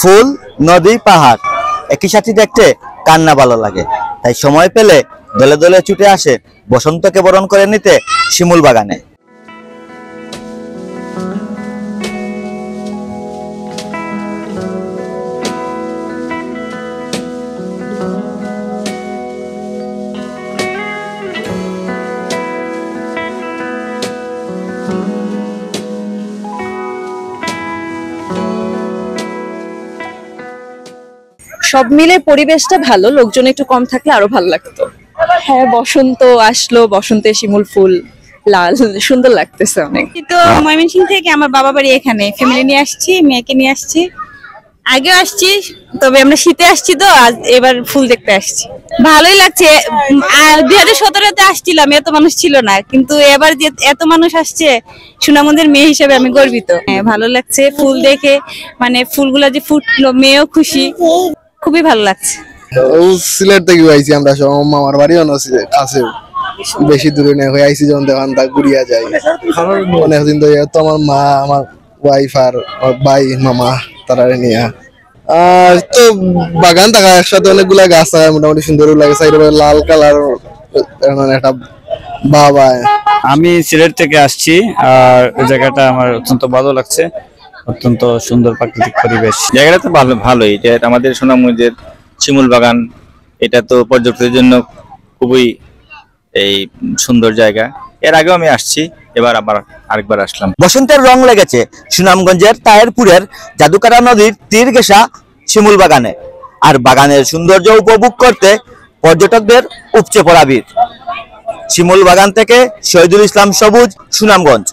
ফুল, নদী, পাহাড় একই সাথে দেখতে কার না ভালো লাগে। তাই সময় পেলে দলে দলে ছুটে আসে বসন্তকে বরণ করে নিতে শিমুল বাগানে। সব মিলে পরিবেশটা ভালো, লোকজন একটু কম থাকলে আরো ভালো লাগতো। হ্যাঁ, বসন্ত আসলো, বসন্তে শিমুল ফুল লাল, সুন্দর লাগতেছে অনেক। তো ময়মনসিংহ থেকে আমার বাবা বাড়ি এখানে, ফ্যামিলি নিয়ে আসছি, মেয়েকে নিয়ে আসছি। আগেও আসছি, তবে আমরা শীতে আসছি তো আজ এবার ফুল দেখতে আসছি। ভালোই লাগছে। 2017-তে আসছিলাম, এত মানুষ ছিল না, কিন্তু এবার যে এত মানুষ আসছে, সুনামগঞ্জের মেয়ে হিসেবে আমি গর্বিত। হ্যাঁ, ভালো লাগছে ফুল দেখে, মানে ফুলগুলা যে ফুটলো, মেয়েও খুশি, খুবই ভালো লাগছে। সিলেট থেকে আইছি আমরা, সব মামার বাড়িও আছে, বেশি দূরে নেই, হয়ে আইছি যখন দেখান তা ঘুরিয়া যাই। অনেকদিন ধরে তো আমার মা, আমার ওয়াইফ আর ভাই মামা তারা নিয়ে আর তো বাগান থাকা, একসাথে অনেকগুলা গাছ থাকা, মোটামুটি সুন্দর লাগে। সাইডে লাল কালার একটা বাবা। আমি সিলেট থেকে আসছি, আর ওই জায়গাটা আমার অত্যন্ত ভালো লাগছে, অত্যন্ত সুন্দর প্রাকৃতিক পরিবেশ। জায়গাটা তো ভালোই। এটা আমাদের সুনামগঞ্জের শিমুল বাগান, এটা তো পর্যটকদের জন্য খুবই সুন্দর জায়গা। এর আগেও আমি আসছি, এবার আবার আরেকবার আসলাম। বসন্তের রং লেগেছে সুনামগঞ্জের তায়েরপুরের জাদুকারা নদীর তীর ঘেঁষা শিমুল বাগানে। আর বাগানের সৌন্দর্য উপভোগ করতে পর্যটকদের উপচে পড়া ভিড়। শিমুল বাগান থেকে শহীদুল ইসলাম সবুজ, সুনামগঞ্জ।